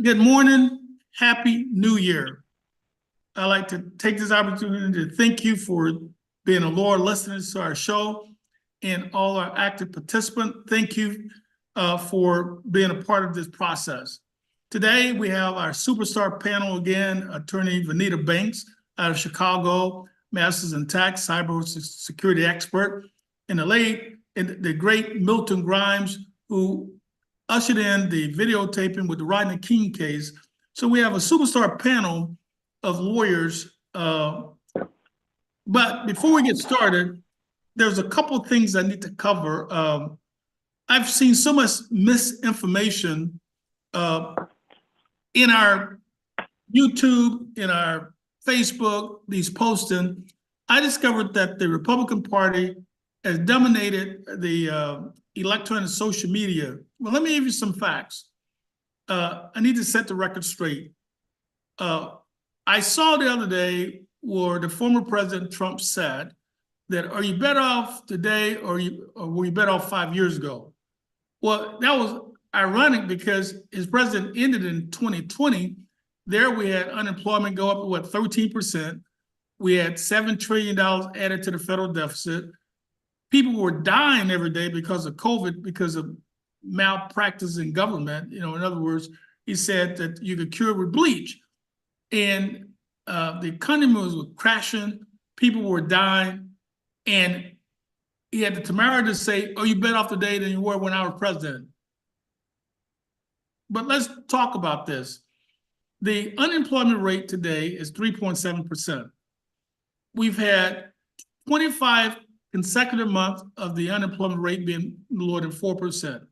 Good morning. Happy New Year. I'd like to take this opportunity to thank you for being a loyal listener to our show and all our active participants. Thank you for being a part of this process. Today, we have our superstar panel again, attorney Vanita Banks out of Chicago, master's in tax, cyber security expert, and the great Milton Grimes, who ushered in the videotaping with the Rodney King case. So we have a superstar panel of lawyers. But before we get started, there's a couple of things I need to cover. I've seen so much misinformation in our YouTube, in our Facebook, these posting. I discovered that the Republican Party has dominated the electronic social media. Well, let me give you some facts. I need to set the record straight. I saw the other day where the former President Trump said that, are you better off today or were you better off 5 years ago? Well, that was ironic because his president ended in 2020. There we had unemployment go up to what, 13%. We had $7 trillion added to the federal deficit. People were dying every day because of COVID, because of malpractice in government. In other words, he said that you could cure with bleach. And the economy was crashing, people were dying, and he had the temerity to say, oh, you're better off today than you were when I was president. But let's talk about this. The unemployment rate today is 3.7%. We've had 25 consecutive months of the unemployment rate being lower than 4%.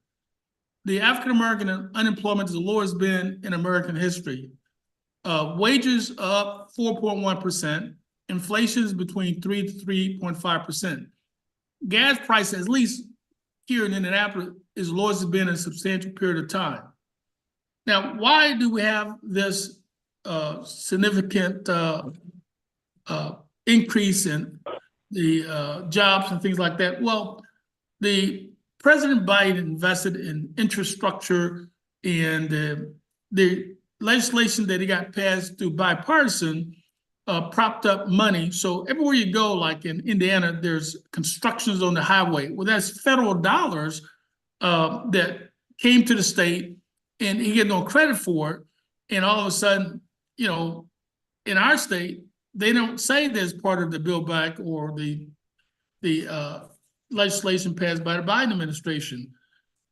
The African-American unemployment is the lowest been in American history. Wages are up 4.1%. Inflation is between 3 to 3.5%. Gas prices, at least here in Indianapolis, is the lowest it's been in a substantial period of time. Now, why do we have this significant increase in the jobs and things like that? Well, the President Biden invested in infrastructure, and the legislation that he got passed through bipartisan propped up money. So everywhere you go, like in Indiana, there's constructions on the highway. Well, that's federal dollars that came to the state, and he get no credit for it. And all of a sudden, in our state, they don't say there's part of the Build Back or the legislation passed by the Biden administration.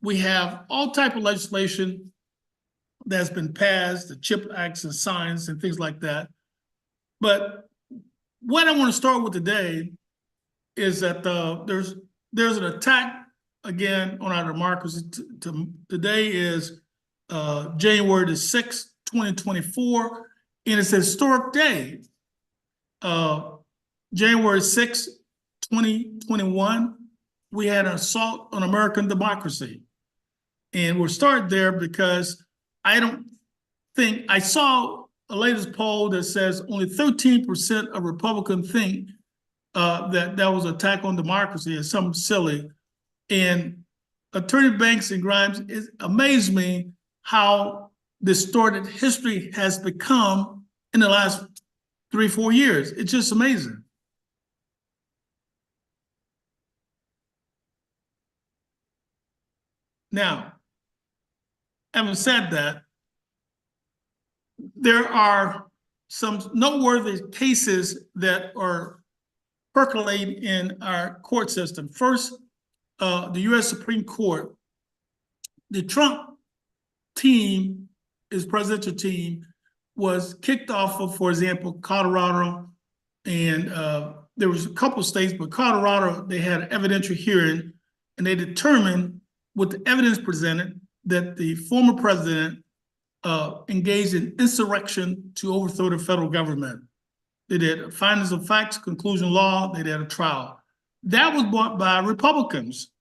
We have all type of legislation that's been passed, the CHIP Acts and signs and things like that. But what I want to start with today is that there's an attack again on our democracy. Today is January the 6th, 2024, and it's a historic day. January 6th, 2021, we had an assault on American democracy. And we'll start there because I saw a latest poll that says only 13% of Republicans think that was an attack on democracy. It's something silly. And Attorney Banks and Grimes, it amazed me how distorted history has become in the last 3-4 years. It's just amazing. Now, having said that, there are some noteworthy cases that are percolating in our court system. First, the U.S. Supreme Court, the Trump team, his presidential team, was kicked off of, for example, Colorado, and there was a couple of states, but Colorado, they had an evidentiary hearing, and they determined with the evidence presented that the former president engaged in insurrection to overthrow the federal government. They did findings of facts, conclusion law, they did a trial. That was brought by Republicans.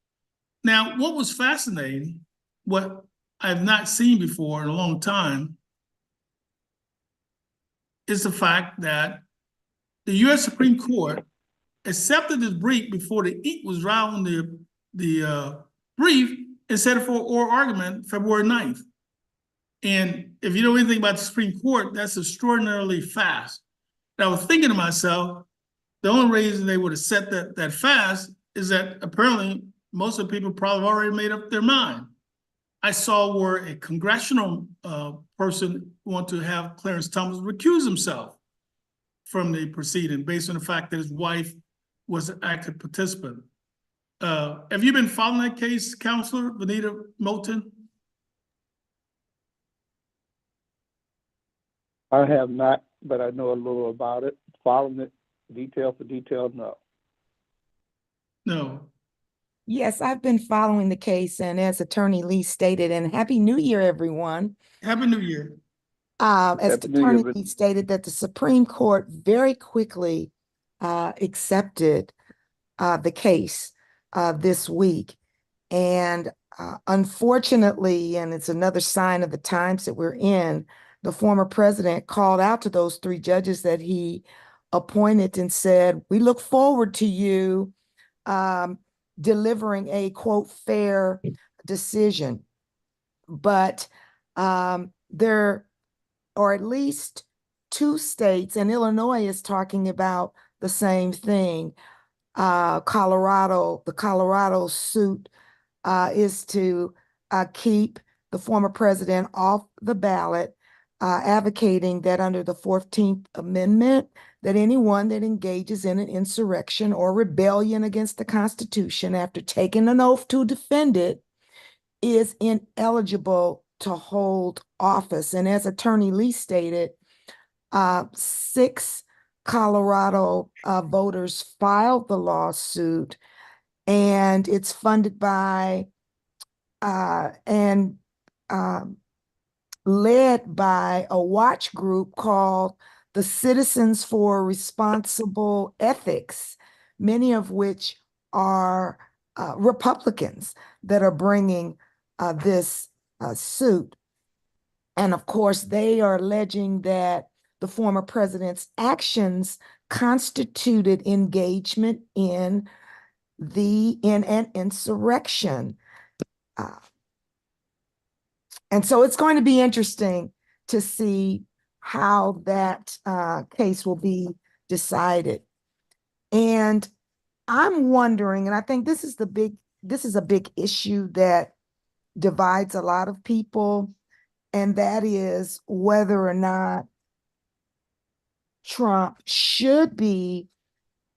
Now, what was fascinating, what I've not seen before in a long time, is the fact that the U.S. Supreme Court accepted this brief before the ink was dry on the brief and set it for oral argument February 9th. And if you know anything about the Supreme Court, that's extraordinarily fast. And I was thinking to myself, the only reason they would have set that fast is that apparently most of the people probably already made up their mind. I saw where a congressional person wanted to have Clarence Thomas recuse himself from the proceeding based on the fact that his wife was an active participant. Have you been following that case, Counselor Vanita Milton? I have not, but I know a little about it. Following it detail for detail, no. No. Yes, I've been following the case, and as Attorney Lee stated, and Happy New Year, everyone. Happy New Year. As Happy New Attorney Year. Lee stated, that the Supreme Court very quickly accepted the case this week. And unfortunately, and it's another sign of the times that we're in, the former president called out to those three judges that he appointed and said, "We look forward to you delivering a, quote, fair decision." But there are at least two states, and Illinois is talking about the same thing. The Colorado suit is to keep the former president off the ballot, advocating that under the 14th Amendment, that anyone that engages in an insurrection or rebellion against the Constitution after taking an oath to defend it is ineligible to hold office. And as Attorney Lee stated, 6 Colorado voters filed the lawsuit, and it's funded by and led by a watch group called the Citizens for Responsible Ethics, many of which are Republicans that are bringing this suit. And of course, they are alleging that the former president's actions constituted engagement in an insurrection. And so it's going to be interesting to see how that case will be decided. And I'm wondering, and I think this is a big issue that divides a lot of people, and that is whether or not Trump should be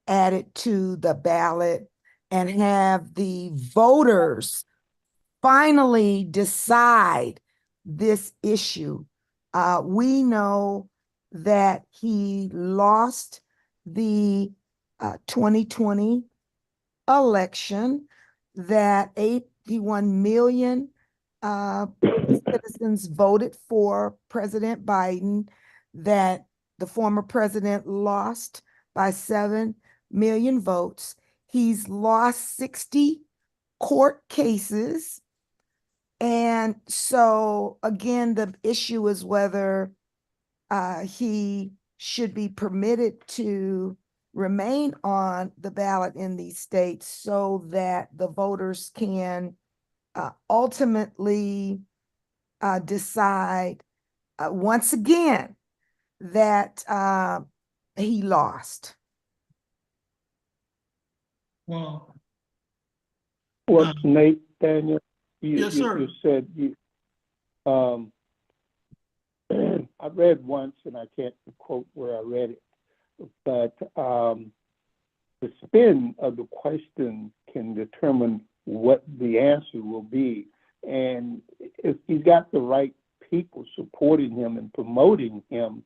added to the ballot and have the voters finally decide this issue. We know that he lost the 2020 election, that 81 million citizens voted for President Biden, that the former president lost by 7 million votes. He's lost 60 court cases. And so, again, the issue is whether he should be permitted to remain on the ballot in these states so that the voters can ultimately decide once again that he lost. Well, Nate, Daniel, yes, sir. You said I read once, and I can't quote where I read it, but the spin of the question can determine what the answer will be. And if he's got the right people supporting him and promoting him,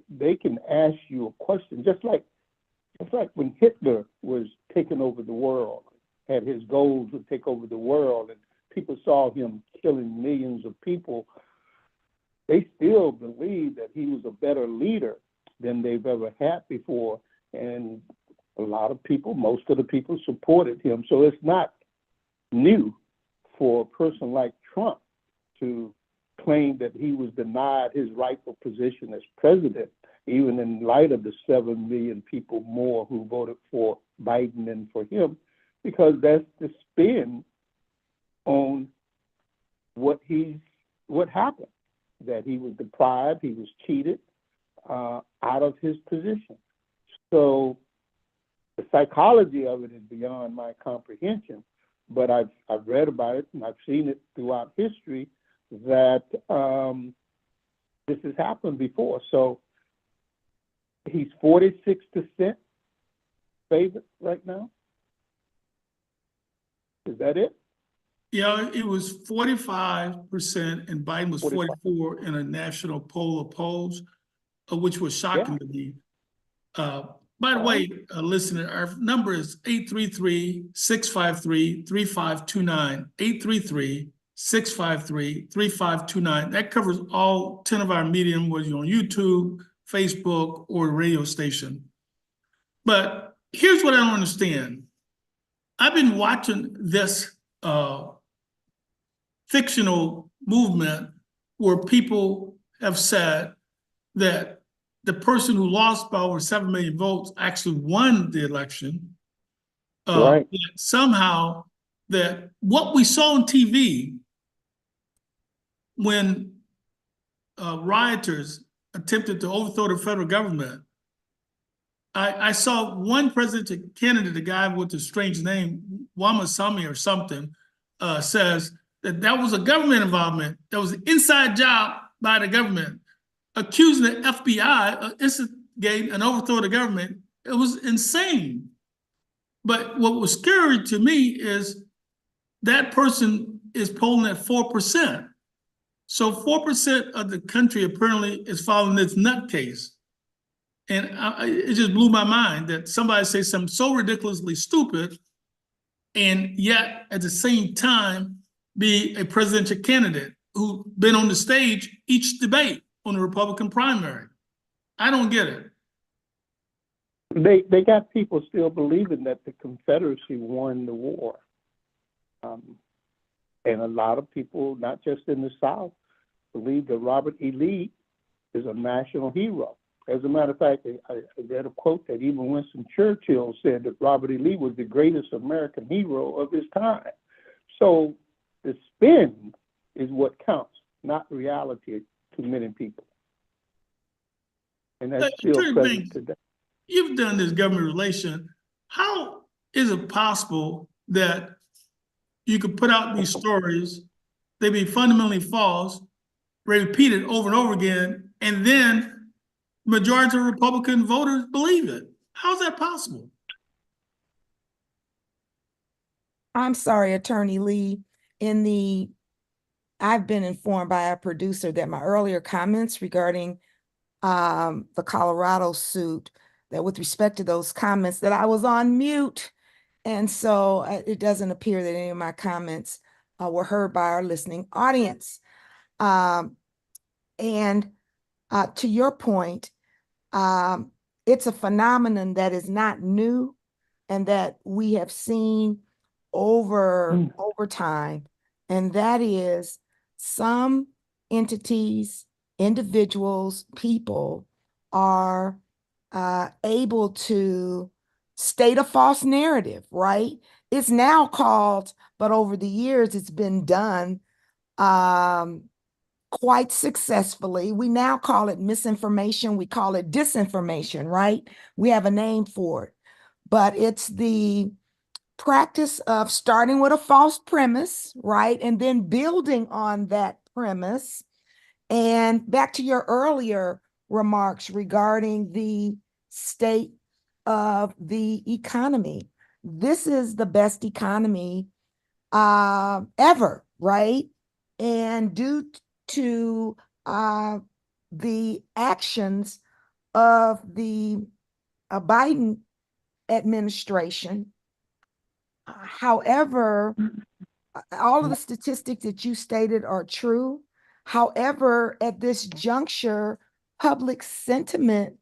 they can ask you a question, just like when Hitler was taking over the world, had his goals to take over the world, and people saw him killing millions of people. They still believe that he was a better leader than they've ever had before. And a lot of people, most of the people supported him. So it's not new for a person like Trump to claim that he was denied his rightful position as president, even in light of the 7 million people more who voted for Biden than for him, because that's the spin on what happened. that he was deprived, he was cheated out of his position. So the psychology of it is beyond my comprehension, but I've read about it and I've seen it throughout history that this has happened before. So he's 46% favorite right now. Is that it? Yeah, it was 45% and Biden was 44 in a national poll of polls, which was shocking to me. By the way, listener, our number is 833-653-3529, 833-653-3529. That covers all 10 of our medium, whether you're on YouTube, Facebook, or radio station. But here's what I don't understand. I've been watching this fictional movement where people have said that the person who lost by over 7 million votes actually won the election. Right. Somehow that what we saw on TV when rioters attempted to overthrow the federal government, I saw one presidential candidate, a guy with a strange name, Wamasami or something, says that was a government involvement, that was an inside job by the government, accusing the FBI of instigating an overthrow of the government. It was insane. But what was scary to me is that person is polling at 4%. So 4% of the country apparently is following this nutcase. And it just blew my mind that somebody say something so ridiculously stupid and yet at the same time be a presidential candidate who's been on the stage each debate on the Republican primary. I don't get it. They got people still believing that the Confederacy won the war. And a lot of people, not just in the South, believe that Robert E. Lee is a national hero. As a matter of fact, I read a quote that even Winston Churchill said that Robert E. Lee was the greatest American hero of his time. So the spin is what counts, not reality to many people. And that's still present today. You've done this government relation. How is it possible that you could put out these stories, they be fundamentally false, repeated over and over again, and then majority of Republican voters believe it? How is that possible? I'm sorry, Attorney Lee. I've been informed by our producer that my earlier comments regarding the Colorado suit, that with respect to those comments, that I was on mute. And so it doesn't appear that any of my comments were heard by our listening audience. And to your point, it's a phenomenon that is not new and that we have seen over time. And that is some entities, individuals, people are able to state a false narrative, right? It's now called, but over the years it's been done quite successfully. We now call it misinformation. We call it disinformation, right? We have a name for it, but it's the practice of starting with a false premise, right? And then building on that premise. And back to your earlier remarks regarding the state of the economy. This is the best economy ever, right? And due to the actions of the Biden administration, however, all of the statistics that you stated are true. However, at this juncture, public sentiment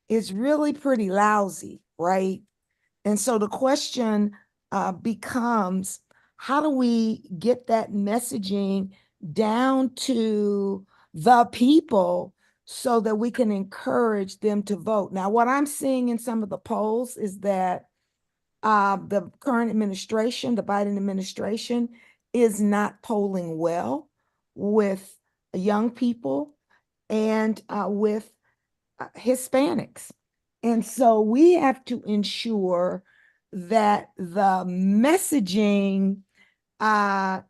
is really pretty lousy, right? And so the question becomes, how do we get that messaging down to the people so that we can encourage them to vote? Now, what I'm seeing in some of the polls is that the current administration, the Biden administration, is not polling well with young people and with Hispanics. And so we have to ensure that the messaging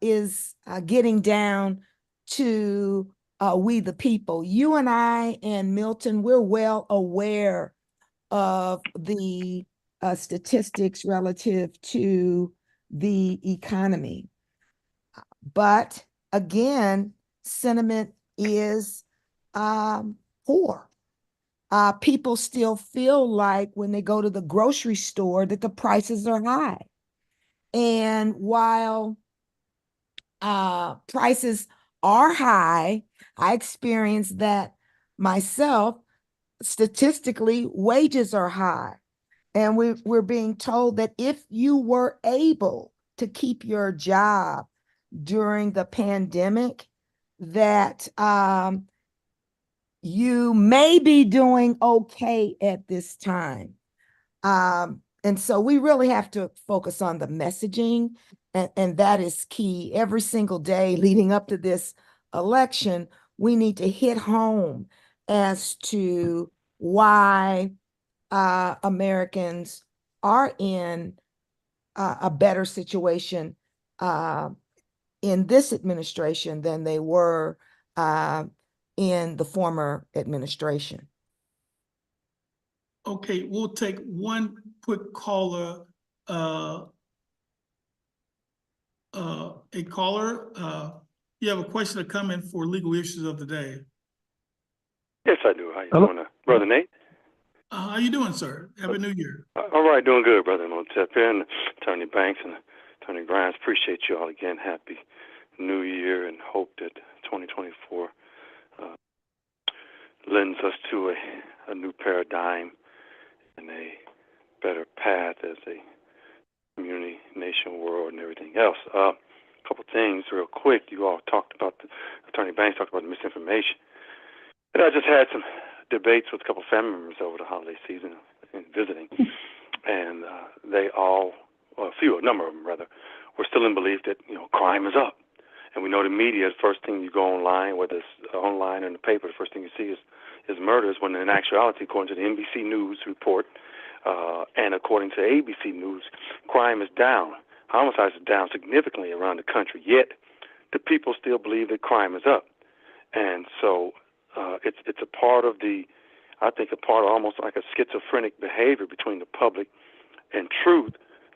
is getting down to we the people. You and I and Milton, we're well aware of the statistics relative to the economy. But again, sentiment is poor. People still feel like when they go to the grocery store that the prices are high. And while prices are high, I experienced that myself. Statistically, wages are high. And we're being told that if you were able to keep your job during the pandemic, that you may be doing okay at this time. And so we really have to focus on the messaging, and that is key. Every single day leading up to this election, we need to hit home as to why Americans are in a better situation in this administration than they were in the former administration. Okay, we'll take one quick caller. A caller, you have a question or comment for legal issues of the day? Yes, I do. How you doing, Brother Nate? How you doing, sir? Happy New Year. All right, doing good, Brother Montep here, and Attorney Banks and Attorney Grimes. Appreciate you all again. Happy New Year, and hope that 2024 lends us to a new paradigm and a better path as a community, nation, world, and everything else. A couple things real quick. You all talked about, Attorney Banks talked about the misinformation. And I just had some debates with a couple of family members over the holiday season and visiting. And they all, well, a number of them rather, were still in belief that, crime is up. And we know the media, the first thing you go online, whether it's online or in the paper, the first thing you see is murders, when in actuality, according to the NBC News report, and according to ABC News, crime is down. Homicides are down significantly around the country, yet the people still believe that crime is up. And so it's a part of almost like a schizophrenic behavior between the public and truth,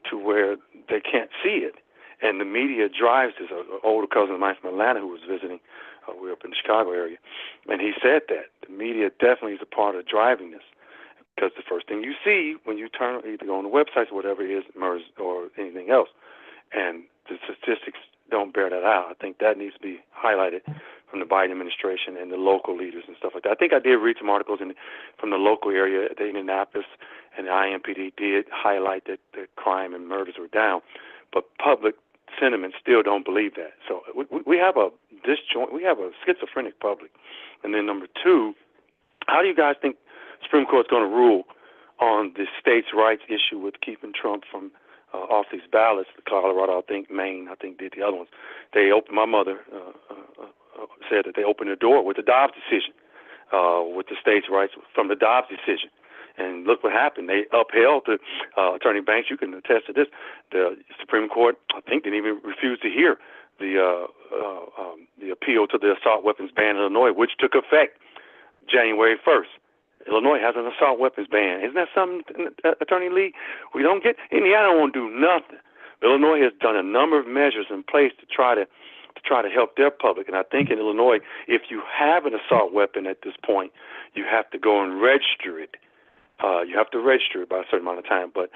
to where they can't see it. And the media drives this. An older cousin of mine from Atlanta who was visiting, we were up in the Chicago area, and he said that the media definitely is a part of driving this. Because the first thing you see when you turn, either go on the websites or whatever it is, murders or anything else, and the statistics don't bear that out. I think that needs to be highlighted from the Biden administration and the local leaders and stuff like that. I think I did read some articles from the local area, the Indianapolis, and the IMPD did highlight that the crime and murders were down, but public sentiment still don't believe that. So we have a schizophrenic public. And then number two, how do you guys think Supreme Court's going to rule on the states' rights issue with keeping Trump from off these ballots? Colorado, I think Maine, I think did the other ones. My mother said that they opened the door with the Dobbs decision, with the states' rights from the Dobbs decision. And look what happened. They upheld the Attorney Banks. You can attest to this. The Supreme Court, I think, didn't even refuse to hear the appeal to the assault weapons ban in Illinois, which took effect January 1st. Illinois has an assault weapons ban. Isn't that something, Attorney Lee? We don't get. Indiana won't do nothing. Illinois has done a number of measures in place to try to help their public. And I think in Illinois, if you have an assault weapon at this point, you have to go and register it. You have to register it by a certain amount of time. But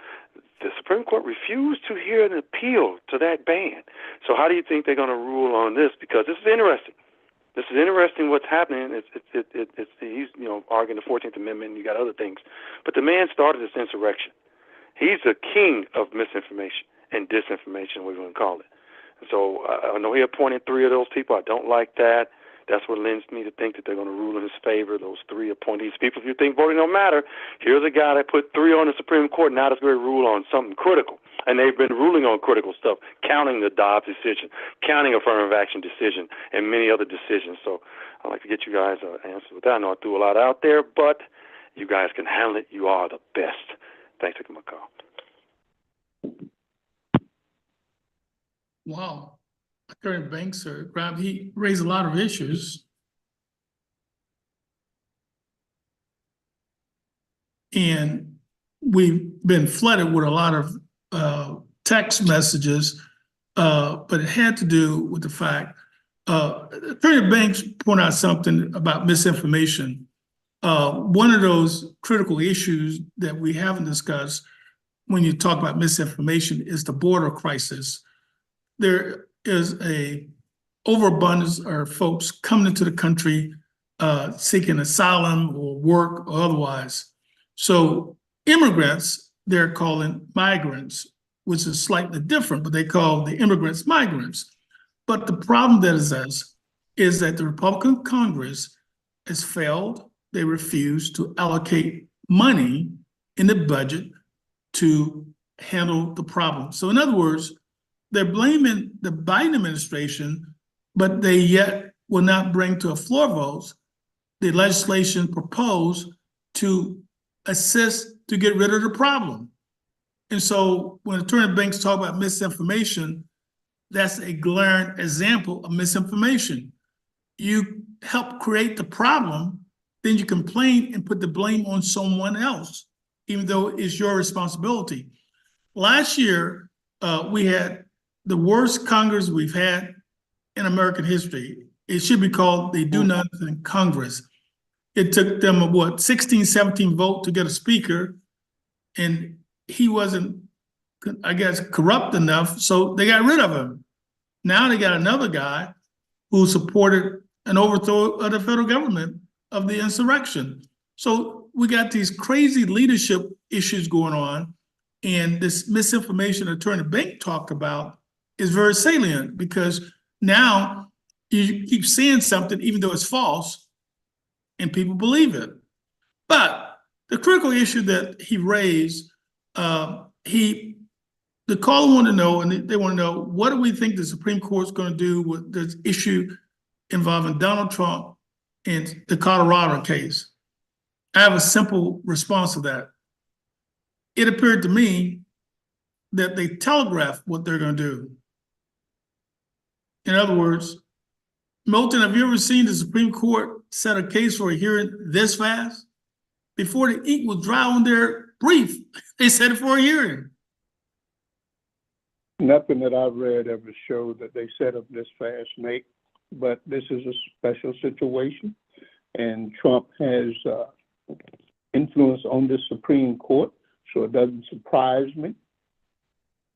the Supreme Court refused to hear an appeal to that ban. So how do you think they're going to rule on this? Because this is interesting. This is interesting what's happening. He's arguing the 14th Amendment, and you got other things. But the man started this insurrection. He's a king of misinformation and disinformation, whatever you want to call it. And so I know he appointed 3 of those people. I don't like that. That's what lends me to think that they're going to rule in his favor, those 3 appointees. People, if you think voting don't matter, here's a guy that put 3 on the Supreme Court, now that's going to rule on something critical. And they've been ruling on critical stuff, counting the Dobbs decision, counting affirmative action decision, and many other decisions. So I'd like to get you guys an answer with that. I know I threw a lot out there, but you guys can handle it. You are the best. Thanks for taking my call. Wow. Attorney Banks, he raised a lot of issues. And we've been flooded with a lot of text messages, but it had to do with the fact, Attorney Banks pointed out something about misinformation. One of those critical issues that we haven't discussed when you talk about misinformation is the border crisis. There is a overabundance of folks coming into the country seeking asylum or work or otherwise. So immigrants, they're calling migrants, which is slightly different, but they call the immigrants migrants. But the problem that is that the Republican Congress has failed. They refuse to allocate money in the budget to handle the problem. So in other words, they're blaming the Biden administration, but they yet will not bring to a floor vote the legislation proposed to assist to get rid of the problem. And so when Attorney Banks talk about misinformation, that's a glaring example of misinformation. You help create the problem, then you complain and put the blame on someone else, even though it's your responsibility. Last year, we had the worst Congress we've had in American history. It should be called the Do Nothing Congress. It took them, 16, 17 vote to get a speaker, and he wasn't, I guess, corrupt enough, so they got rid of him. Now they got another guy who supported an overthrow of the federal government of the insurrection. So we got these crazy leadership issues going on, and this misinformation Attorney Banks talked about is very salient because now you keep saying something even though it's false, and people believe it. But the critical issue that he raised, the caller wanted to know, and they want to know, what do we think the Supreme Court's going to do with this issue involving Donald Trump and the Colorado case? I have a simple response to that. It appeared to me that they telegraphed what they're going to do. In other words, Milton, have you ever seen the Supreme Court set a case for a hearing this fast? Before the ink was dry on their brief, they set it for a hearing. Nothing that I've read ever showed that they set up this fast, Nate, but this is a special situation, and Trump has influence on the Supreme Court, so it doesn't surprise me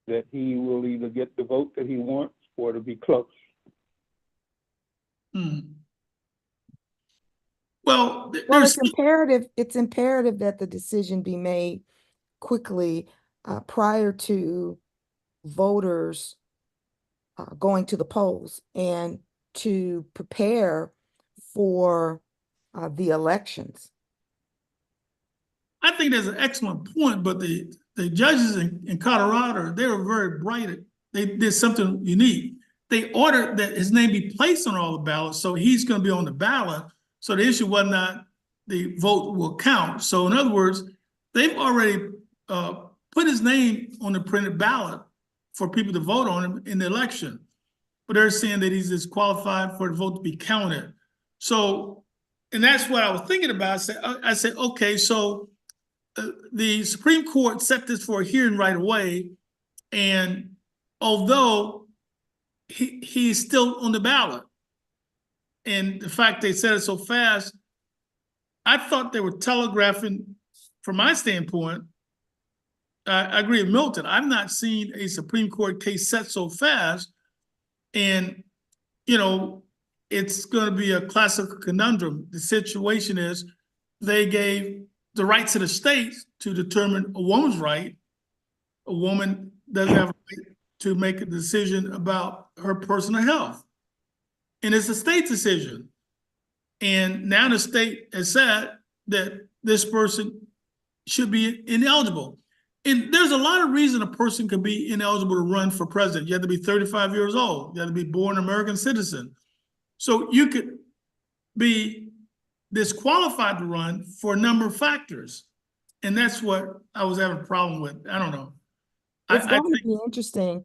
that he will either get the vote that he wants or to be close. Well, it's imperative that the decision be made quickly prior to voters going to the polls and to prepare for the elections. I think that's an excellent point, but the judges in Colorado, they were very bright. They did something unique. They ordered that his name be placed on all the ballots, so he's going to be on the ballot. So the issue was not the vote will count. So in other words, they've already put his name on the printed ballot for people to vote on him in the election. But they're saying that he's disqualified for the vote to be counted. So, and that's what I was thinking about. I said, okay, so the Supreme Court set this for a hearing right away. And although he's still on the ballot, and the fact they said it so fast, I thought they were telegraphing, from my standpoint. I agree with Milton. I've not seen a Supreme Court case set so fast. And, it's going to be a classic conundrum. The situation is they gave the right to the states to determine a woman's right. A woman doesn't have a right to make a decision about her personal health. And it's a state decision. And now the state has said that this person should be ineligible. And there's a lot of reason a person could be ineligible to run for president. You have to be 35 years old. You have to be born American citizen. So you could be disqualified to run for a number of factors. And that's what I was having a problem with. I don't know. It's I going to think, be interesting.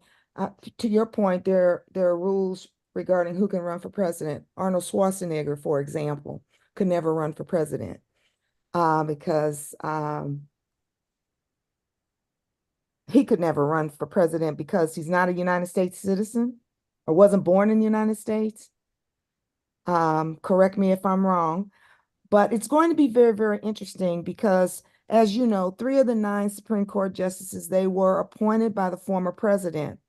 To your point, there are rules regarding who can run for president. Arnold Schwarzenegger, for example, could never run for president because he could never run for president because he's not a United States citizen or wasn't born in the United States. Correct me if I'm wrong, but it's going to be very, very interesting because, as you know, 3 of the 9 Supreme Court justices, they were appointed by the former president,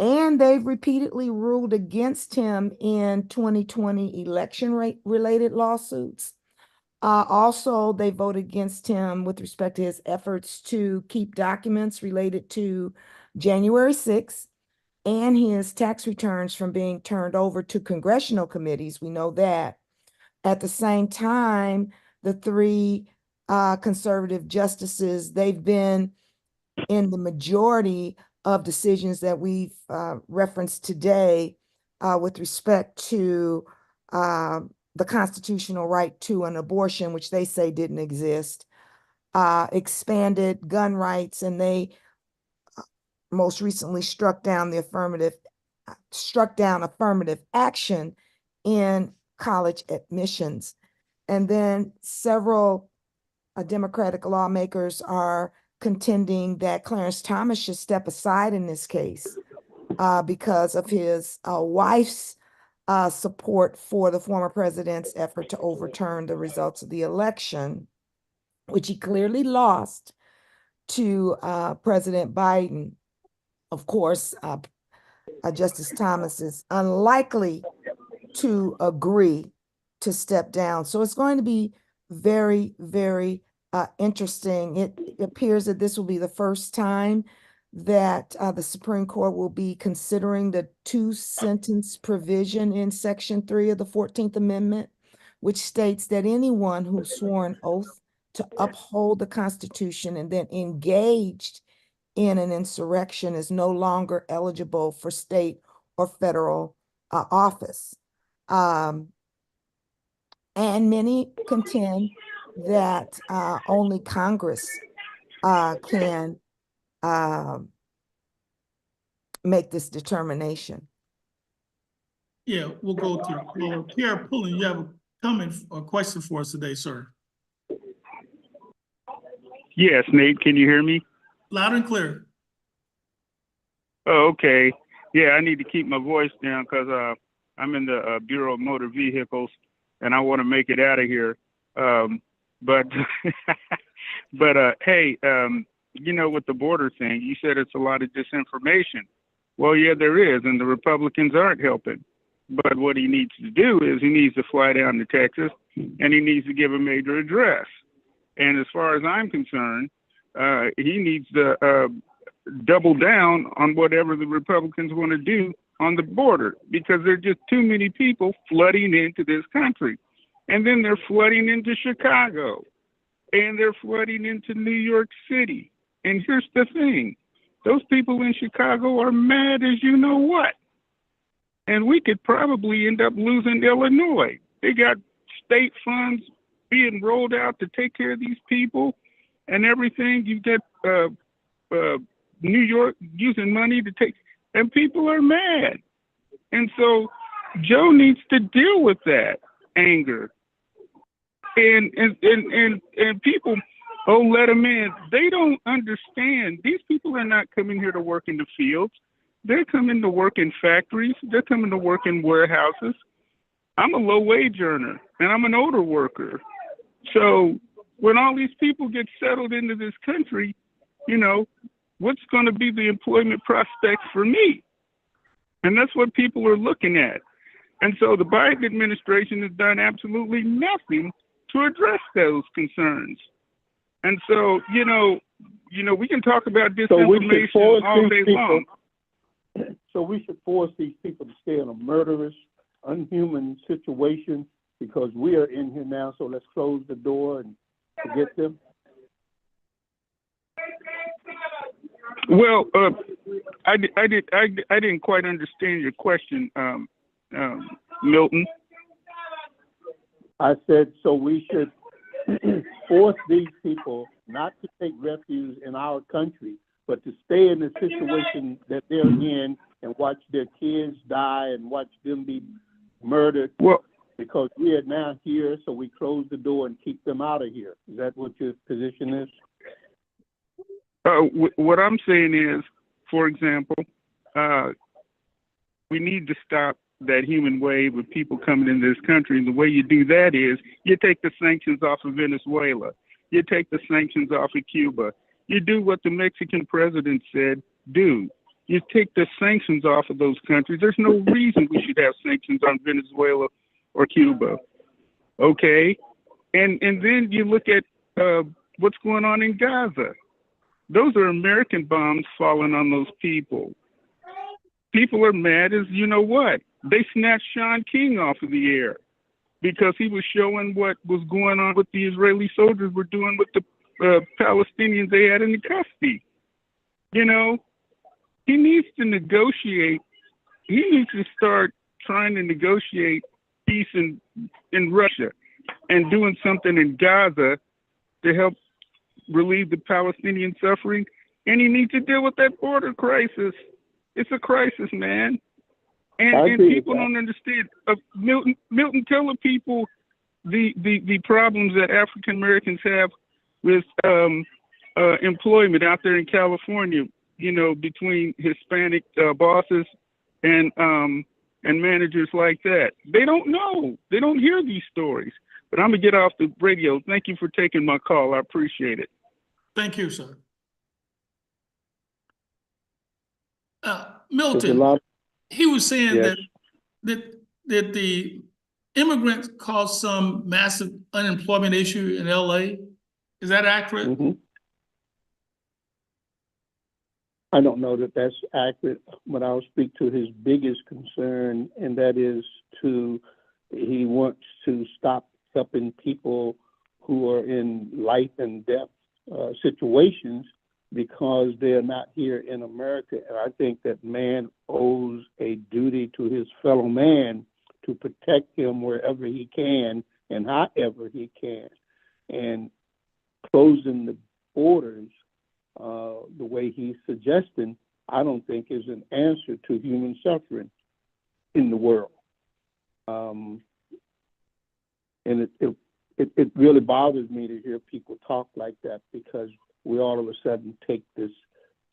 and they've repeatedly ruled against him in 2020 election-related lawsuits. Also, they voted against him with respect to his efforts to keep documents related to January 6th and his tax returns from being turned over to congressional committees. We know that. At the same time, the 3 conservative justices, they've been in the majority of decisions that we've referenced today with respect to the constitutional right to an abortion, which they say didn't exist, expanded gun rights, and they most recently struck down affirmative action in college admissions. And then several Democratic lawmakers are contending that Clarence Thomas should step aside in this case because of his wife's support for the former president's effort to overturn the results of the election, which he clearly lost to President Biden. Of course, Justice Thomas is unlikely to agree to step down. So it's going to be very, very interesting. It appears that this will be the first time that the Supreme Court will be considering the 2-sentence provision in Section 3 of the 14th Amendment, which states that anyone who swore an oath to uphold the Constitution and then engaged in an insurrection is no longer eligible for state or federal office. And many contend that only Congress can make this determination. yeah, we'll go to Pierre Pullen. You have a comment or question for us today, sir? Yes, Nate, can you hear me? Loud and clear. Oh, okay. Yeah, I need to keep my voice down because I'm in the Bureau of Motor Vehicles and I want to make it out of here. But hey, you know, with the border thing, you said it's a lot of disinformation. Well, yeah, there is, and the Republicans aren't helping. But what he needs to do is he needs to fly down to Texas and he needs to give a major address. And as far as I'm concerned, he needs to double down on whatever the Republicans want to do on the border, because there are just too many people flooding into this country. And then they're flooding into Chicago and they're flooding into New York City. And here's the thing, those people in Chicago are mad as you know what. And we could probably end up losing Illinois. They got state funds being rolled out to take care of these people and everything. You get New York using money to take, and people are mad. And so Joe needs to deal with that anger. And people, oh, let them in. They don't understand. These people are not coming here to work in the fields. They're coming to work in factories. They're coming to work in warehouses. I'm a low-wage earner, and I'm an older worker. So when all these people get settled into this country, you know, what's going to be the employment prospects for me? And that's what people are looking at. And so the Biden administration has done absolutely nothing to address those concerns. And so, you know, we can talk about disinformation all day long. So we should force these people to stay in a murderous, unhuman situation because we are in here now, so let's close the door and forget them. Well, I didn't quite understand your question, Milton. I said, so we should force these people not to take refuge in our country, but to stay in the situation that they're in and watch their kids die and watch them be murdered. Well, because we are now here, so we close the door and keep them out of here. Is that what your position is? what I'm saying is, for example, we need to stop that human wave of people coming into this country. And the way you do that is you take the sanctions off of Venezuela. You take the sanctions off of Cuba. You do what the Mexican president said, do. You take the sanctions off of those countries. There's no reason we should have sanctions on Venezuela or Cuba. Okay? And then you look at what's going on in Gaza. Those are American bombs falling on those people. People are mad as you know what. They snatched Sean King off of the air because he was showing what was going on with the Israeli soldiers were doing with the Palestinians they had in the custody. You know, he needs to negotiate. He needs to start trying to negotiate peace in Russia and doing something in Gaza to help relieve the Palestinian suffering. And he needs to deal with that border crisis. It's a crisis, man. And people don't understand. Milton, tell the people the problems that African Americans have with employment out there in California. You know, between Hispanic bosses and managers like that. They don't know. They don't hear these stories. But I'm gonna get off the radio. Thank you for taking my call. I appreciate it. Thank you, sir. Milton, he was saying Yes. that the immigrants caused some massive unemployment issue in LA. Is that accurate? Mm-hmm. I don't know that that's accurate, but I'll speak to his biggest concern, and that is he wants to stop helping people who are in life and death situations because they're not here in America. And I think that man owes a duty to his fellow man to protect him wherever he can and however he can. And closing the borders the way he's suggesting, I don't think is an answer to human suffering in the world. And it really bothers me to hear people talk like that, because we all of a sudden take this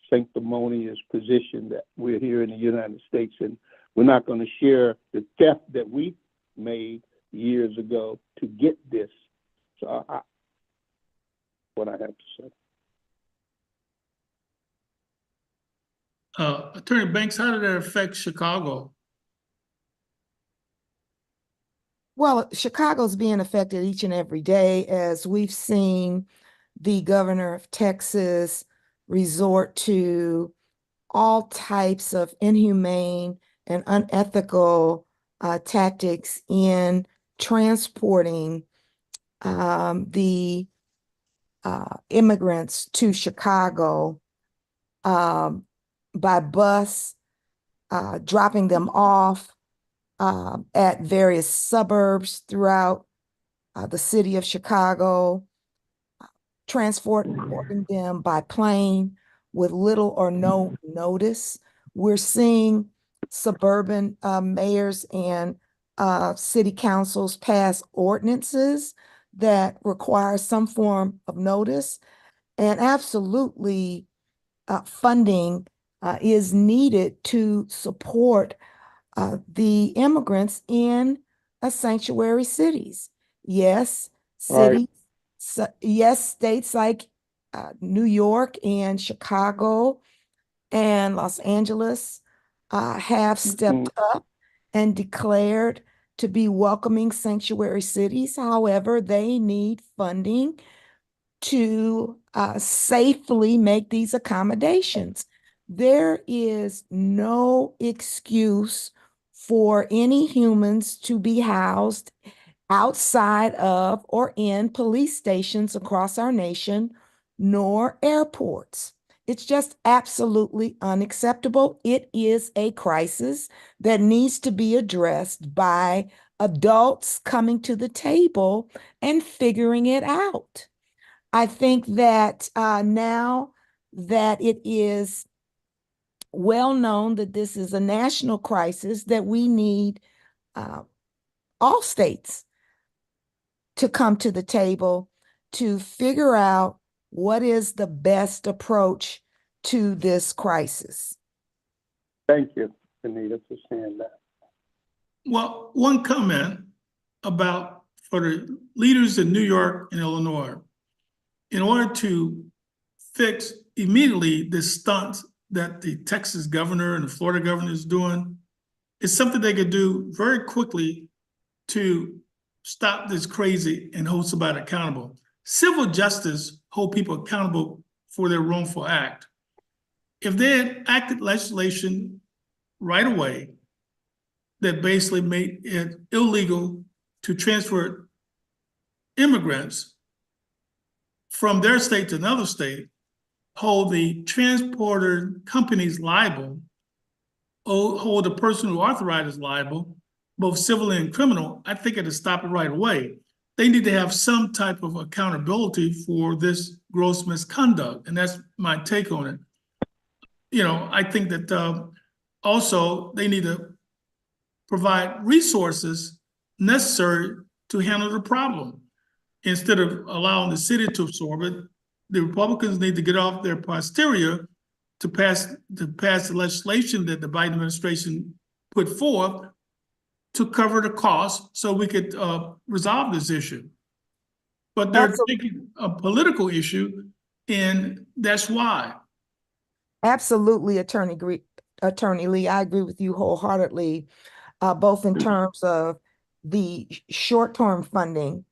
sanctimonious position that we're here in the United States and we're not going to share the theft that we made years ago to get this. So what I have to say. Attorney Banks, how did that affect Chicago? Well, Chicago's being affected each and every day, as we've seen the governor of Texas resort to all types of inhumane and unethical tactics in transporting the immigrants to Chicago by bus, dropping them off at various suburbs throughout the city of Chicago, transporting them by plane with little or no notice. We're seeing suburban mayors and city councils pass ordinances that require some form of notice, and absolutely funding is needed to support the immigrants in sanctuary cities. Yes, cities, yes, states like New York and Chicago and Los Angeles have stepped up and declared to be welcoming sanctuary cities. However, they need funding to safely make these accommodations. There is no excuse for any humans to be housed outside of or in police stations across our nation, nor airports. It's just absolutely unacceptable. It is a crisis that needs to be addressed by adults coming to the table and figuring it out. I think that now that it is well known that this is a national crisis, that we need all states to come to the table to figure out what is the best approach to this crisis. Thank you, Vanita, for saying that. Well, one comment about for the leaders in New York and Illinois, in order to fix immediately the stunt that the Texas governor and the Florida governor is doing, it's something they could do very quickly to stop this crazy and hold somebody accountable. Civil justice hold people accountable for their wrongful act. If they had acted legislation right away that basically made it illegal to transfer immigrants from their state to another state, hold the transporter companies liable, hold the person who authorized is liable, both civil and criminal, I think it'll stop it right away. They need to have some type of accountability for this gross misconduct, and that's my take on it. You know, I think that also they need to provide resources necessary to handle the problem. Instead of allowing the city to absorb it, the Republicans need to get off their posterior to pass the legislation that the Biden administration put forth to cover the cost so we could resolve this issue. But they're taking a political issue, and that's why. Absolutely, Attorney Lee, I agree with you wholeheartedly, both in terms of the short-term funding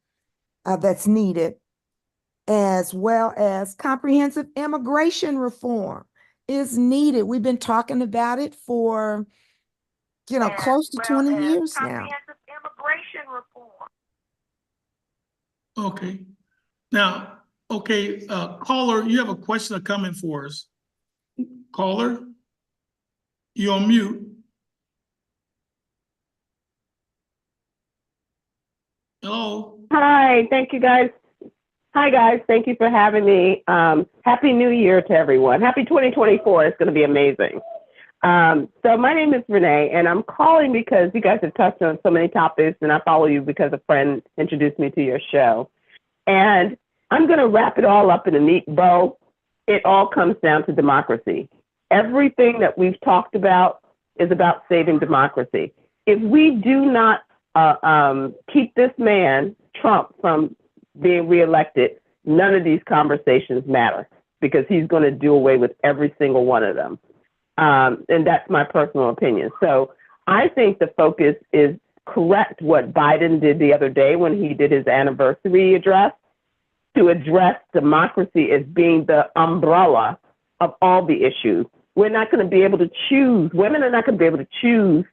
that's needed, as well as comprehensive immigration reform is needed. We've been talking about it for, close to 20 years now. Immigration reform. Okay. Now, okay, caller, you have a question or comment for us? Caller, you're on mute. Hello. Hi, thank you guys. Hi guys, thank you for having me. Happy New Year to everyone. Happy 2024. It's going to be amazing. So my name is Renee, and I'm calling because you guys have touched on so many topics, and I follow you because a friend introduced me to your show. And I'm going to wrap it all up in a neat bow. It all comes down to democracy. Everything that we've talked about is about saving democracy. If we do not keep this man, Trump, from being reelected, none of these conversations matter because he's going to do away with every single one of them. And that's my personal opinion. So I think the focus is correct what Biden did the other day when he did his anniversary address, to address democracy as being the umbrella of all the issues. We're not going to be able to choose. Women are not going to be able to choose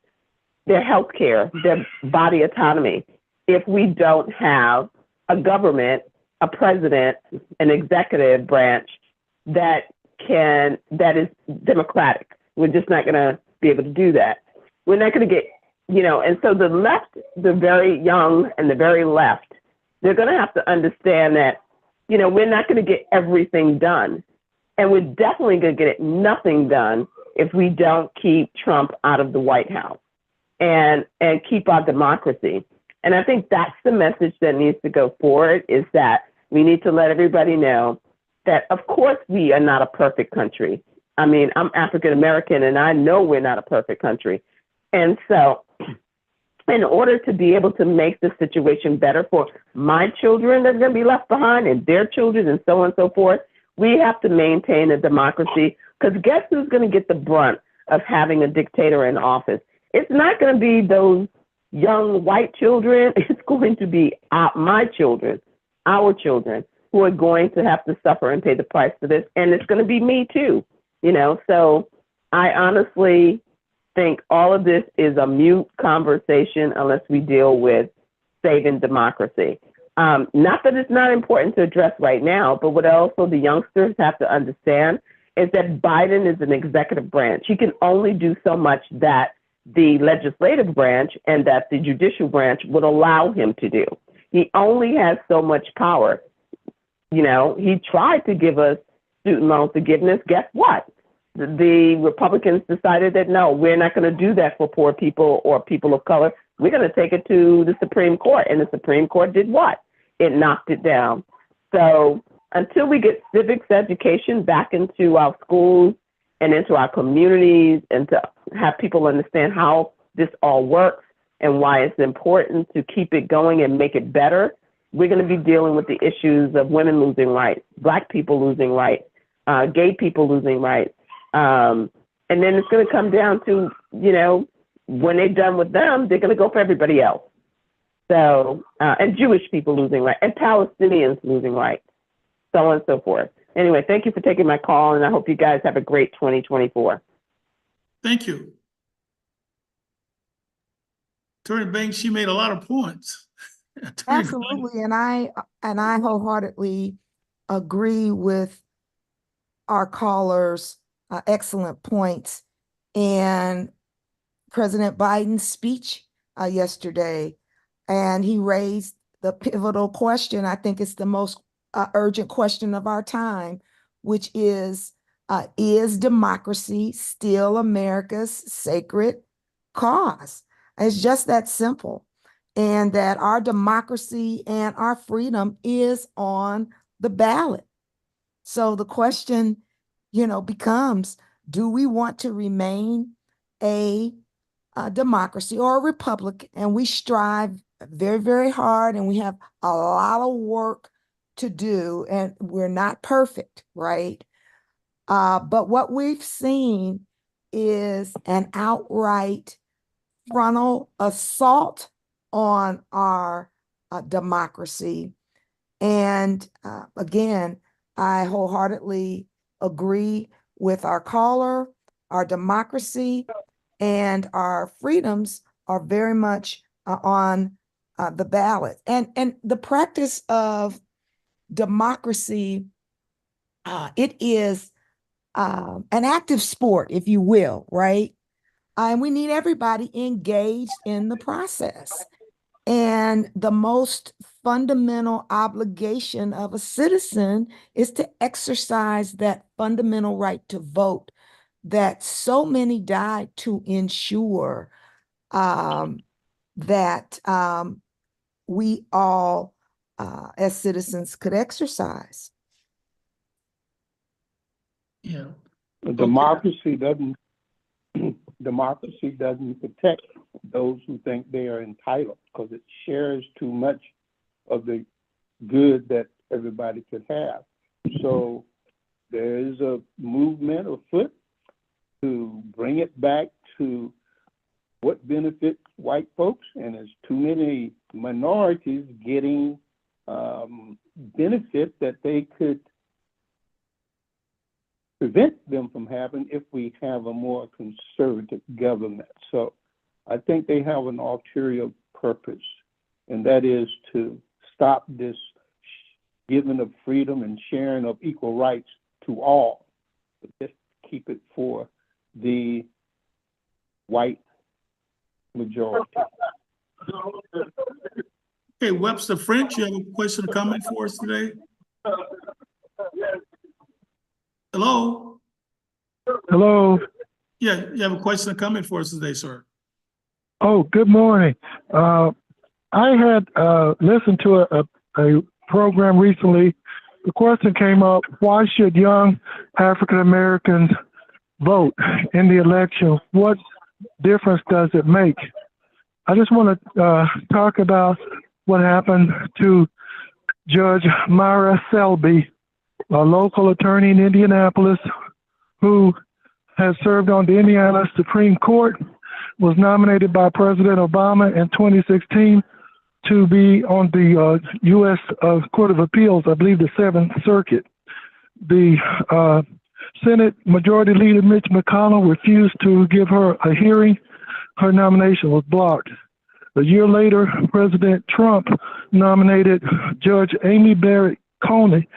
their health care, their body autonomy, if we don't have a government, a president, an executive branch that is democratic. We're just not going to be able to do that. We're not going to get, and so the left, the very young and the very left, they're going to have to understand that, we're not going to get everything done. And we're definitely going to get nothing done if we don't keep Trump out of the White House and keep our democracy. And I think that's the message that needs to go forward, is that we need to let everybody know that, of course, we are not a perfect country. I mean, I'm African American, and I know we're not a perfect country. And so in order to be able to make the situation better for my children that are going to be left behind and their children and so on and so forth, we have to maintain a democracy, because guess who's going to get the brunt of having a dictator in office? It's not going to be those young white children. It's going to be my children, our children, who are going to have to suffer and pay the price for this. And it's going to be me too, So I honestly think all of this is a mute conversation unless we deal with saving democracy. Not that it's not important to address right now, but what also the youngsters have to understand is that Biden is an executive branch. He can only do so much that the legislative branch and that the judicial branch would allow him to do. He only has so much power. You know, he tried to give us student loan forgiveness. Guess what? The Republicans decided that, no, we're not going to do that for poor people or people of color. We're going to take it to the Supreme Court. And the Supreme Court did what? It knocked it down. So until we get civics education back into our schools and into our communities, and to have people understand how this all works and why it's important to keep it going and make it better, we're going to be dealing with the issues of women losing rights, Black people losing rights, gay people losing rights. And then it's going to come down to, you know, when they're done with them, they're going to go for everybody else. So, and Jewish people losing rights, and Palestinians losing rights, so on and so forth. Anyway, thank you for taking my call, and I hope you guys have a great 2024. Thank you. Attorney Banks, she made a lot of points. Absolutely, and I wholeheartedly agree with our callers' excellent points. And President Biden's speech yesterday, and he raised the pivotal question. I think it's the most urgent question of our time, which is democracy still America's sacred cause? It's just that simple. And that our democracy and our freedom is on the ballot. So the question, you know, becomes, do we want to remain a democracy or a republic? And we strive very, very hard, and we have a lot of work to do, and we're not perfect, right? But what we've seen is an outright frontal assault on our democracy. And again, I wholeheartedly agree with our caller. Our democracy and our freedoms are very much on the ballot. And the practice of democracy, it is an active sport, if you will, right? And we need everybody engaged in the process. And the most fundamental obligation of a citizen is to exercise that fundamental right to vote that so many died to ensure that we all, as citizens, could exercise. Yeah. Democracy doesn't protect those who think they are entitled, because it shares too much of the good that everybody could have. So there is a movement afoot to bring it back to what benefits white folks, and there's too many minorities getting benefits that they could prevent them from having if we have a more conservative government. So I think they have an ulterior purpose, and that is to stop this giving of freedom and sharing of equal rights to all, but just keep it for the white majority. Okay, Webster French, you have a question or comment for us today? Hello? Hello. Yeah, you have a question or comment for us today, sir? Oh, good morning. I had listened to a program recently. The question came up, why should young African Americans vote in the election? What difference does it make? I just want to talk about what happened to Judge Myra Selby, a local attorney in Indianapolis who has served on the Indiana Supreme Court, was nominated by President Obama in 2016 to be on the U.S. Court of Appeals, I believe the Seventh Circuit. The Senate Majority Leader Mitch McConnell refused to give her a hearing. Her nomination was blocked. A year later, President Trump nominated Judge Amy Barrett Coney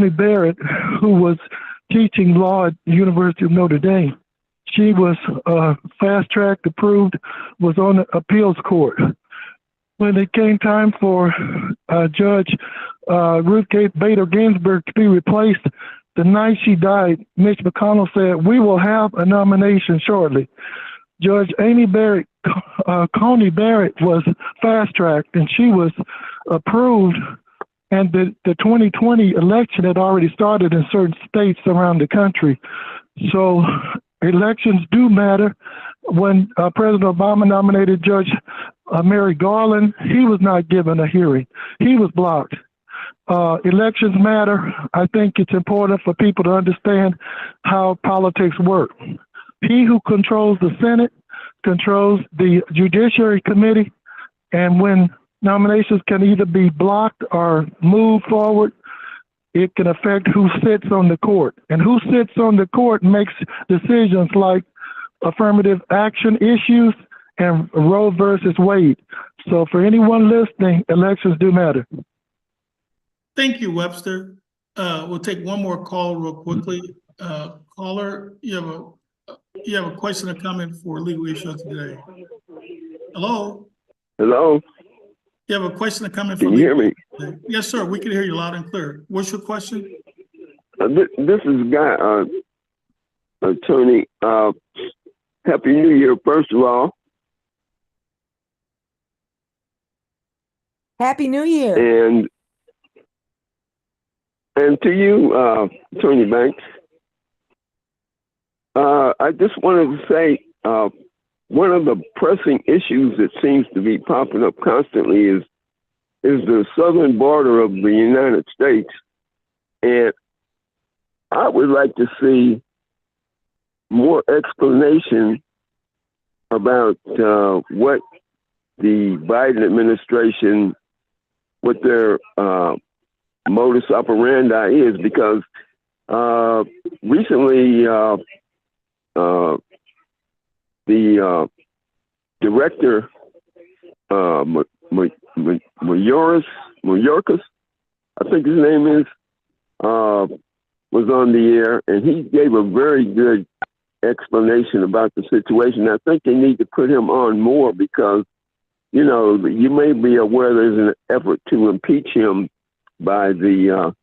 Barrett, who was teaching law at the University of Notre Dame. She was fast-tracked, approved, was on the appeals court. When it came time for Judge Ruth Bader Ginsburg to be replaced, the night she died, Mitch McConnell said, "We will have a nomination shortly." Judge Amy Barrett, Coney Barrett was fast-tracked, and she was approved. And the 2020 election had already started in certain states around the country. So elections do matter. When President Obama nominated Judge Merrick Garland, he was not given a hearing. He was blocked. Elections matter. I think it's important for people to understand how politics work. He who controls the Senate controls the Judiciary Committee, and when nominations can either be blocked or moved forward, it can affect who sits on the court. And who sits on the court makes decisions like affirmative action issues and Roe versus Wade. So for anyone listening, elections do matter. Thank you, Webster. We'll take one more call real quickly. Caller, you have a question or comment for Legal Issues today? Hello? Hello? You have a question or comment for Can you hear me? today? Yes, sir. We can hear you loud and clear. What's your question? This is Guy, attorney. Happy New Year, first of all. Happy New Year. And to you, Attorney Banks. I just wanted to say one of the pressing issues that seems to be popping up constantly is the southern border of the United States. And I would like to see more explanation about what the Biden administration, what their modus operandi is, because recently the director, Mayorkas, I think his name is, was on the air, and he gave a very good explanation about the situation. I think they need to put him on more because, you know, you may be aware there's an effort to impeach him by the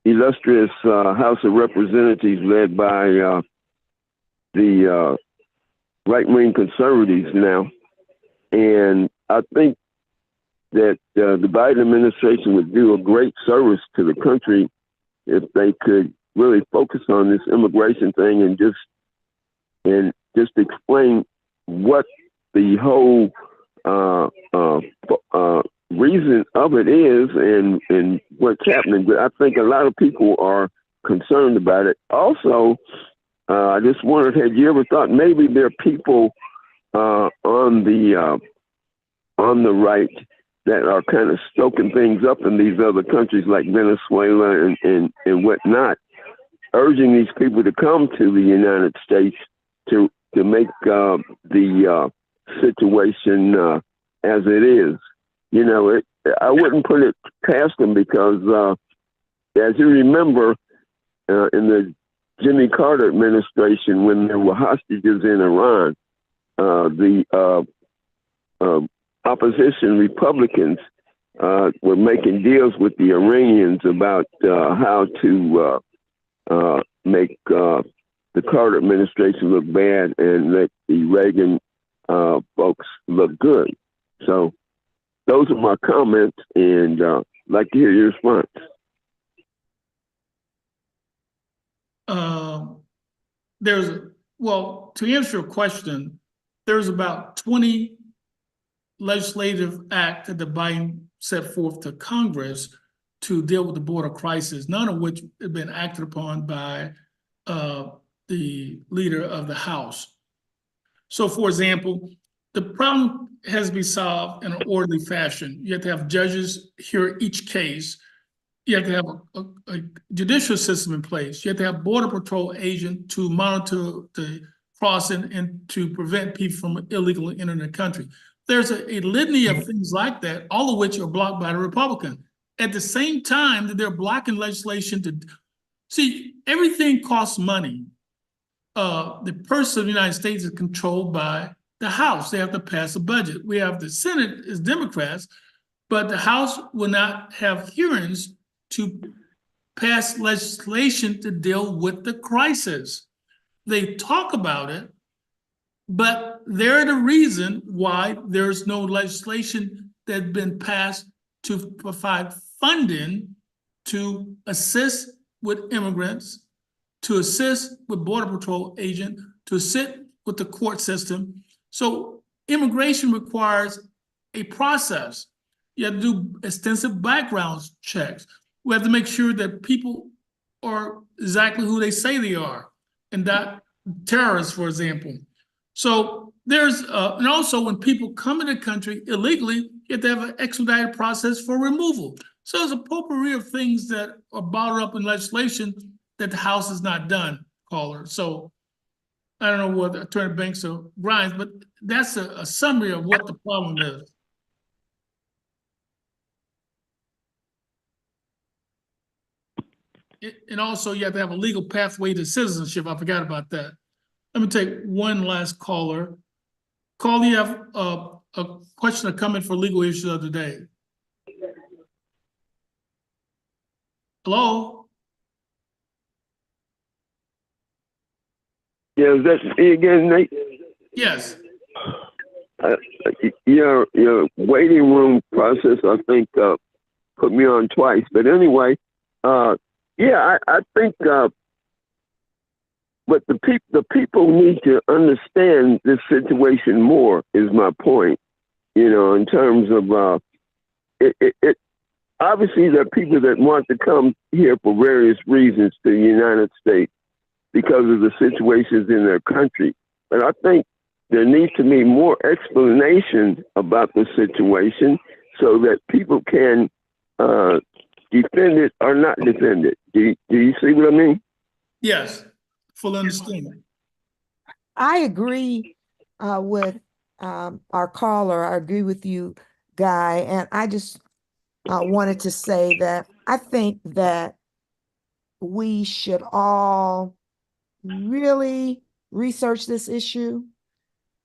illustrious House of Representatives led by the right-wing conservatives now. And I think that the Biden administration would do a great service to the country if they could really focus on this immigration thing and just explain what the whole reason of it is and what's happening. But I think a lot of people are concerned about it. Also, I just wondered, had you ever thought maybe there are people on the right that are kind of stoking things up in these other countries like Venezuela and whatnot, urging these people to come to the United States to make the situation as it is. You know, I wouldn't put it past them because, as you remember, in the Jimmy Carter administration, when there were hostages in Iran, the opposition Republicans were making deals with the Iranians about how to make the Carter administration look bad and let the Reagan folks look good. So those are my comments, and I'd like to hear your response. To answer your question, there's about 20 legislative acts that the Biden set forth to Congress to deal with the border crisis, none of which have been acted upon by the leader of the House. So, for example, the problem has to be solved in an orderly fashion. You have to have judges hear each case. You have to have a judicial system in place. You have to have Border Patrol agent to monitor the crossing and to prevent people from illegally entering the country. There's a litany of things like that, all of which are blocked by the Republican. At the same time that they're blocking legislation to See, everything costs money. The purse of the United States is controlled by the House. They have to pass a budget. We have the Senate is Democrats, but the House will not have hearings to pass legislation to deal with the crisis. They talk about it, but they're the reason why there's no legislation that's been passed to provide funding to assist with immigrants, to assist with Border Patrol agent, to assist with the court system. So immigration requires a process. You have to do extensive background checks. We have to make sure that people are exactly who they say they are, and not terrorists, for example. So there's, and also when people come in the country illegally, you have to have an expedited process for removal. So there's a potpourri of things that are bottled up in legislation that the House has not done, caller. So I don't know what Attorney Banks or Grimes, but that's a summary of what the problem is. And also you have to have a legal pathway to citizenship. I forgot about that. Let me take one last caller. Call, you have a question or comment for legal issues of the day. Hello? Yeah, is that me again, Nate? Yes. Your waiting room process, I think, put me on twice. But anyway, yeah, I think, but the people need to understand this situation more. Is my point. You know, in terms of it obviously there are people that want to come here for various reasons to the United States because of the situations in their country. But I think there needs to be more explanation about the situation so that people can defend it or not defend it. Do you see what I mean? Yes, full understanding. I agree with our caller. I agree with you, Guy. And I just wanted to say that I think that we should all really research this issue.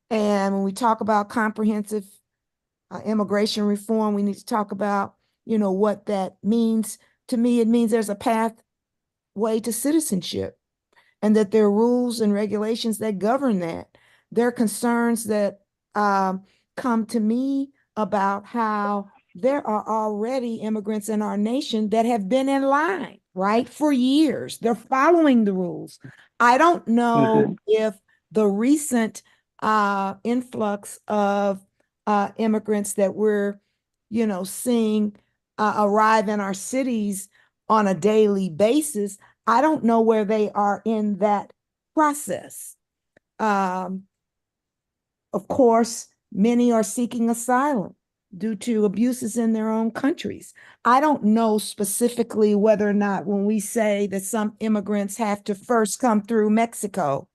And when we talk about comprehensive immigration reform, we need to talk about, what that means. To me, it means there's a pathway to citizenship and that there are rules and regulations that govern that. There are concerns that come to me about how there are already immigrants in our nation that have been in line, right, for years. They're following the rules. I don't know if the recent influx of immigrants that we're, seeing arrive in our cities on a daily basis, I don't know where they are in that process. Of course, many are seeking asylum due to abuses in their own countries. I don't know specifically whether or not when we say that some immigrants have to first come through Mexico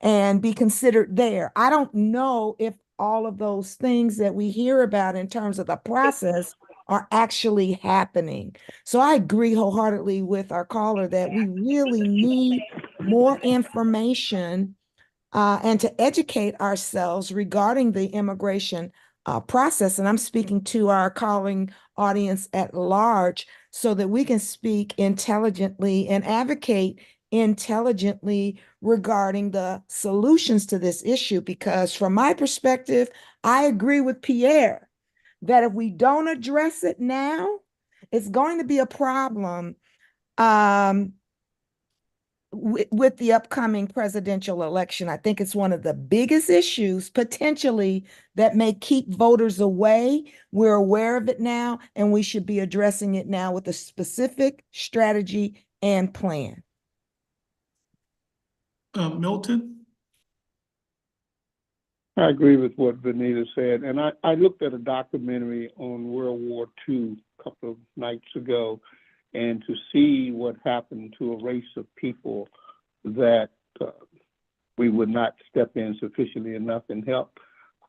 and be considered there. I don't know if all of those things that we hear about in terms of the process are actually happening. So I agree wholeheartedly with our caller that we really need more information and to educate ourselves regarding the immigration process. And I'm speaking to our calling audience at large so that we can speak intelligently and advocate intelligently regarding the solutions to this issue. Because from my perspective, I agree with Pierre that if we don't address it now, it's going to be a problem with the upcoming presidential election. I think it's one of the biggest issues potentially that may keep voters away. We're aware of it now, and we should be addressing it now with a specific strategy and plan. Milton? I agree with what Vanita said. And I looked at a documentary on World War II a couple of nights ago, and to see what happened to a race of people that we would not step in sufficiently enough and help.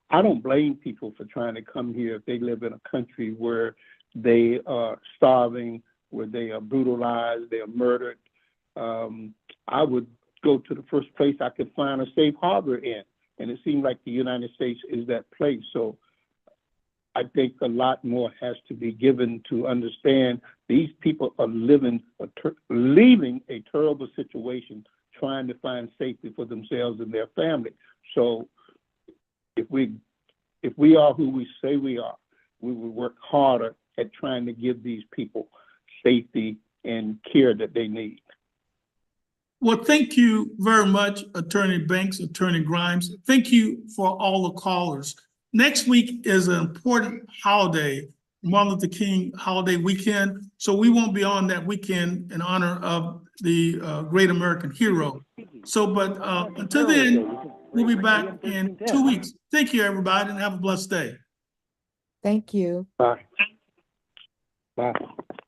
I don't blame people for trying to come here if they live in a country where they are starving, where they are brutalized, they are murdered. I would go to the first place I could find a safe harbor in. And it seems like the United States is that place. So I think a lot more has to be given to understand these people are leaving a terrible situation, trying to find safety for themselves and their family. So if we are who we say we are, we will work harder at trying to give these people safety and care that they need. Well, thank you very much, Attorney Banks, Attorney Grimes. Thank you for all the callers. Next week is an important holiday, Martin Luther King holiday weekend. So we won't be on that weekend in honor of the great American hero. So, but until then, we'll be back in 2 weeks. Thank you, everybody, and have a blessed day. Thank you. Bye. Bye.